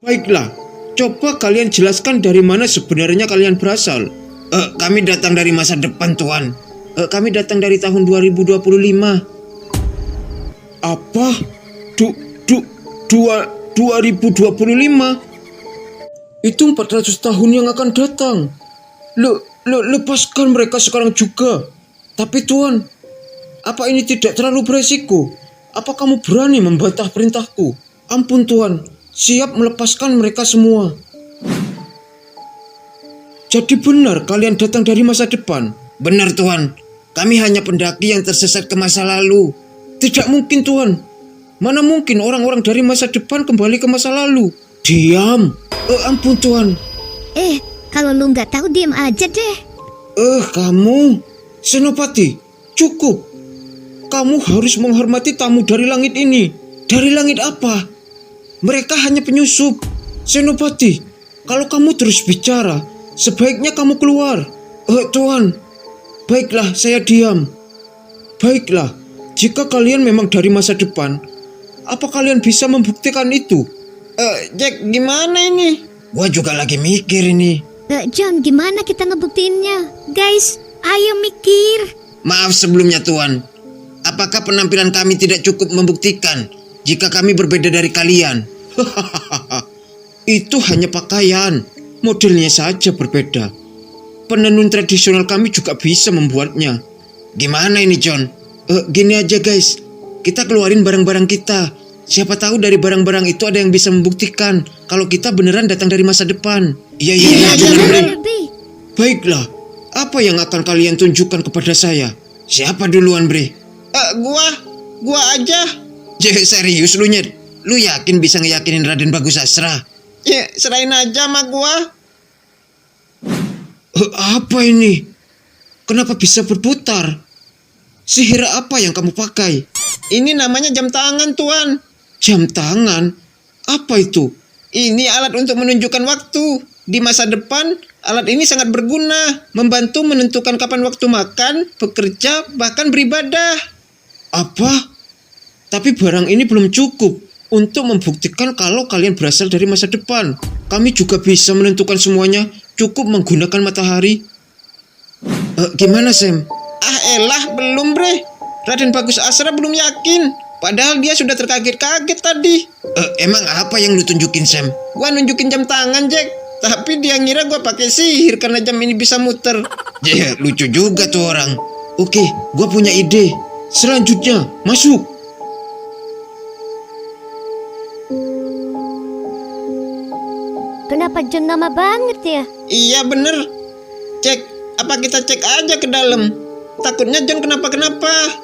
Baiklah, coba kalian jelaskan dari mana sebenarnya kalian berasal. Kami datang dari masa depan, Tuan. Kami datang dari tahun 2025. Apa? 2025? Itu 400 tahun yang akan datang. Lepaskan mereka sekarang juga. Tapi Tuan, apa ini tidak terlalu beresiko? Apa kamu berani membantah perintahku? Ampun Tuan, siap melepaskan mereka semua. Jadi benar kalian datang dari masa depan? Benar Tuan, kami hanya pendaki yang tersesat ke masa lalu. Tidak mungkin Tuan. Mana mungkin orang-orang dari masa depan kembali ke masa lalu? Diam. Ampun Tuan. Kalau lu nggak tahu diam aja deh. Kamu Senopati, cukup. Kamu harus menghormati tamu dari langit ini. Dari langit apa? Mereka hanya penyusup. Senopati, kalau kamu terus bicara, sebaiknya kamu keluar. Tuan. Baiklah, saya diam. Baiklah, jika kalian memang dari masa depan, apa kalian bisa membuktikan itu? Jack, gimana ini? Gua juga lagi mikir ini. John, gimana kita ngebuktiinnya? Guys, ayo mikir. Maaf sebelumnya Tuan. Apakah penampilan kami tidak cukup membuktikan jika kami berbeda dari kalian? Itu hanya pakaian. Modelnya saja berbeda. Penenun tradisional kami juga bisa membuatnya. Gimana ini John? Gini aja guys. Kita keluarin barang-barang kita. Siapa tahu dari barang-barang itu ada yang bisa membuktikan kalau kita beneran datang dari masa depan. Iya, benar. Baiklah, apa yang akan kalian tunjukkan kepada saya? Siapa duluan, Bre? Gua aja. Serius lu, Nyet? Lu yakin bisa ngeyakinin Raden Bagus Asra? Ya, serahin aja sama gua. Apa ini? Kenapa bisa berputar? Sihir apa yang kamu pakai? Ini namanya jam tangan, Tuan. Jam tangan? Apa itu? Ini alat untuk menunjukkan waktu. Di masa depan, alat ini sangat berguna, membantu menentukan kapan waktu makan, bekerja, bahkan beribadah. Apa? Tapi barang ini belum cukup untuk membuktikan kalau kalian berasal dari masa depan. Kami juga bisa menentukan semuanya, cukup menggunakan matahari. Gimana, Sam? Belum, Bre. Raden Bagus Asra belum yakin. Padahal dia sudah terkaget-kaget tadi. Emang apa yang lu tunjukin, Sam? Gua nunjukin jam tangan, Jack. Tapi dia ngira gua pakai sihir karena jam ini bisa muter. Lucu juga tuh orang. Oke, gua punya ide. Selanjutnya, masuk. Kenapa John lama banget ya? Iya bener. Cek, apa kita cek aja ke dalam? Takutnya John kenapa-kenapa.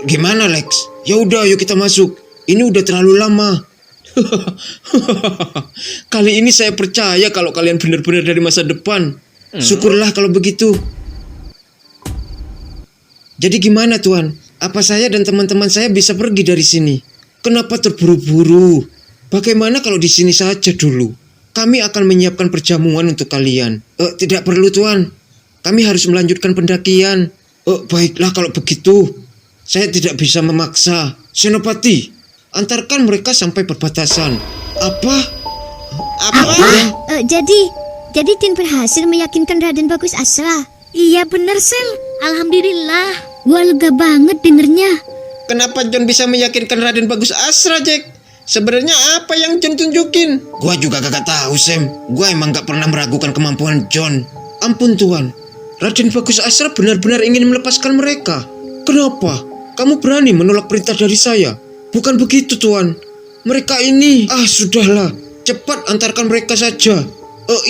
Gimana Lex? Ya udah, ayo kita masuk. Ini udah terlalu lama. Kali ini saya percaya kalau kalian benar-benar dari masa depan. Syukurlah kalau begitu. Jadi gimana Tuan? Apa saya dan teman-teman saya bisa pergi dari sini? Kenapa terburu-buru? Bagaimana kalau di sini saja dulu? Kami akan menyiapkan perjamuan untuk kalian. Tidak perlu Tuan. Kami harus melanjutkan pendakian. Baiklah kalau begitu. Saya tidak bisa memaksa. Senopati, antarkan mereka sampai perbatasan. Apa? Jadi Tin berhasil meyakinkan Raden Bagus Asra. Iya bener Sam. Alhamdulillah. Gua lega banget dengernya. Kenapa John bisa meyakinkan Raden Bagus Asra, Jack? Sebenarnya apa yang John tunjukin? Gua juga gak tahu, Sam. Gua emang gak pernah meragukan kemampuan John. Ampun Tuan. Raden Bagus Asra benar-benar ingin melepaskan mereka. Kenapa? Kamu berani menolak perintah dari saya? Bukan begitu, Tuan. Mereka ini... sudahlah. Cepat antarkan mereka saja.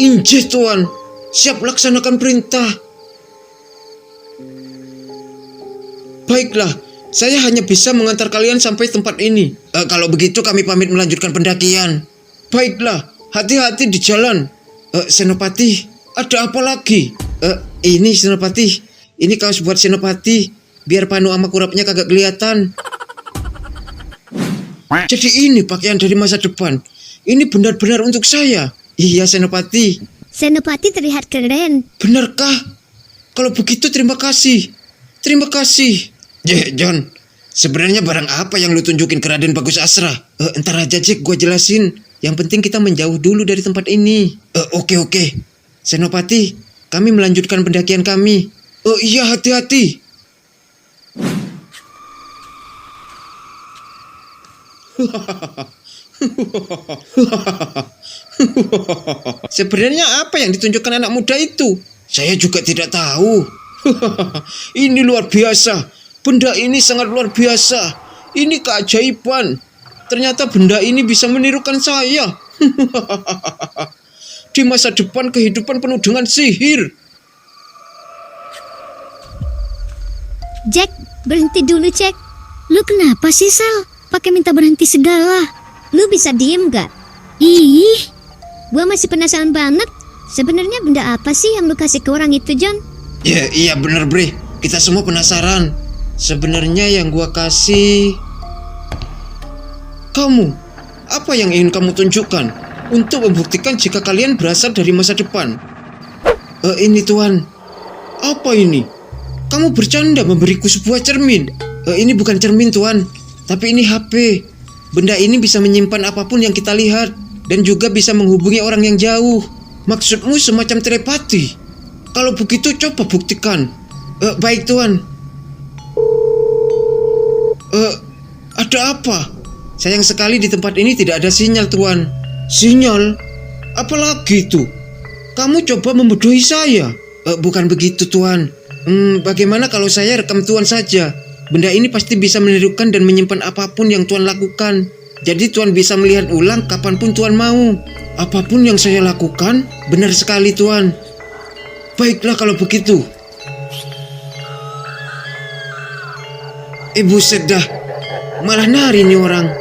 Injih, Tuan. Siap laksanakan perintah. Baiklah. Saya hanya bisa mengantar kalian sampai tempat ini. Kalau begitu kami pamit melanjutkan pendakian. Baiklah. Hati-hati di jalan. Senopati, ada apa lagi? Ini Senopati. Ini kaos buat Senopati. Biar panu sama kurapnya kagak kelihatan. Jadi ini pakaian dari masa depan. Ini benar-benar untuk saya. Iya Senopati. Senopati terlihat keren. Benarkah? Kalau begitu terima kasih. Terima kasih. John, sebenarnya barang apa yang lu tunjukin ke Raden Bagus Asra? Entar aja Jack, gua jelasin. Yang penting kita menjauh dulu dari tempat ini. Oke. Senopati, kami melanjutkan pendakian kami. Oh iya, hati-hati. Sebenarnya apa yang ditunjukkan anak muda itu? Saya juga tidak tahu. Ini luar biasa. Benda ini sangat luar biasa. Ini keajaiban. Ternyata benda ini bisa menirukan saya. Di masa depan kehidupan penuh dengan sihir. Jack, berhenti dulu, Jack. Lu kenapa sih, Sel? Pakai minta berhenti segala. Lu bisa diem gak? Ih, gua masih penasaran banget. Sebenarnya benda apa sih yang lu kasih ke orang itu, John? Ya, iya bener Bre. Kita semua penasaran. Sebenarnya yang gua kasih... Kamu, apa yang ingin kamu tunjukkan untuk membuktikan jika kalian berasal dari masa depan? Ini Tuan. Apa ini? Kamu bercanda memberiku sebuah cermin. Ini bukan cermin Tuan, tapi ini HP. Benda ini bisa menyimpan apapun yang kita lihat dan juga bisa menghubungi orang yang jauh. Maksudmu semacam telepati? Kalau begitu coba buktikan. Baik Tuan. Ada apa? Sayang sekali di tempat ini tidak ada sinyal Tuan. Sinyal? Apalagi itu? Kamu coba membodohi saya. Bukan begitu Tuan. Bagaimana kalau saya rekam Tuan saja? Benda ini pasti bisa menirukan dan menyimpan apapun yang Tuan lakukan. Jadi Tuan bisa melihat ulang kapanpun Tuan mau. Apapun yang saya lakukan, benar sekali Tuan. Baiklah kalau begitu. Buset dah. Malah nari nih orang.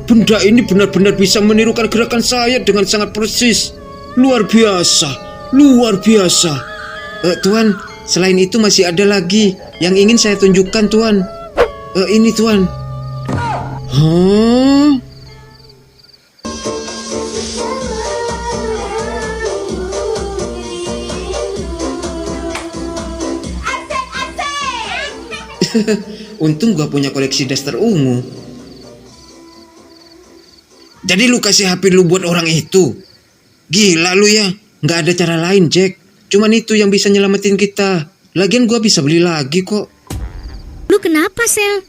Benda ini benar-benar bisa menirukan gerakan saya dengan sangat persis. Luar biasa, luar biasa. Tuan, selain itu masih ada lagi yang ingin saya tunjukkan Tuan. Ini Tuan. Hah? Untung gua punya koleksi daster ungu. Jadi lu kasih HP lu buat orang itu? Gila lu ya. Nggak ada cara lain Jack. Cuman itu yang bisa nyelamatin kita. Lagian gua bisa beli lagi kok. Lu kenapa, Sel?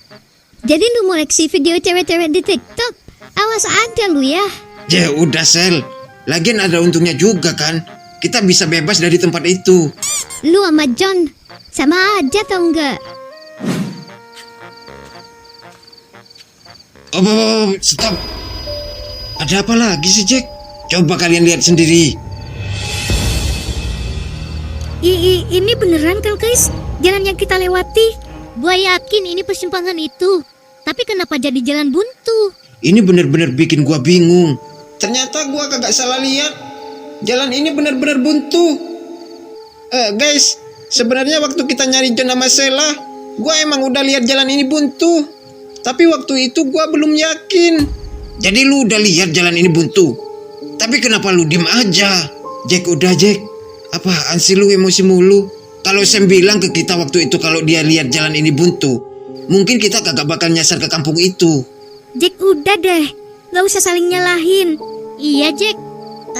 Jadi lu mau koleksi video cewek-cewek di TikTok? Awas aja lu ya. Ya udah Sel. Lagian ada untungnya juga kan. Kita bisa bebas dari tempat itu. Lu sama John sama aja tau enggak? Stop. Ada apa lagi sih Jack? Coba kalian lihat sendiri. Ini beneran kan guys? Jalan yang kita lewati. Gua yakin ini persimpangan itu. Tapi kenapa jadi jalan buntu? Ini bener-bener bikin gua bingung. Ternyata gua kagak salah lihat. Jalan ini bener-bener buntu. Guys, sebenarnya waktu kita nyari John sama Sheila, gua emang udah lihat jalan ini buntu. Tapi waktu itu gua belum yakin. Jadi lu udah lihat jalan ini buntu? Tapi kenapa lu diem aja? Jack, udah Jack. Apaan sih lu emosi mulu? Kalau Sam bilang ke kita waktu itu kalau dia lihat jalan ini buntu, mungkin kita kagak bakal nyasar ke kampung itu. Jack, udah deh. Gak usah saling nyalahin. Iya Jack,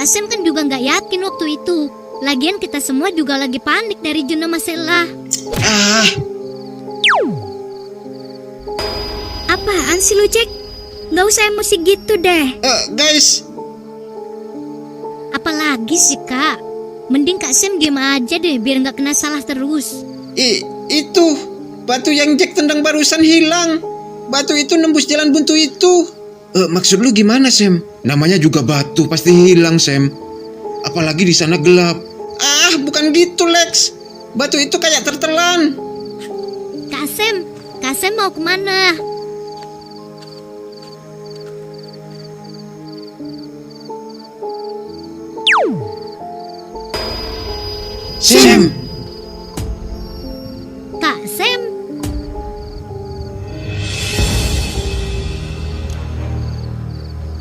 Sam kan juga gak yakin waktu itu. Lagian kita semua juga lagi panik dari Juna Masela. Apaan sih lu Jack? Gak usah emosi gitu deh. Guys. Apalagi sih Kak? Mending Kak Sam diam aja deh biar gak kena salah terus. Itu batu yang Jack tendang barusan hilang. Batu itu nembus jalan buntu itu. Maksud lu gimana Sam? Namanya juga batu, pasti hilang Sam. Apalagi di sana gelap. Bukan gitu Lex. Batu itu kayak tertelan. Kak Sam mau kemana? Sam,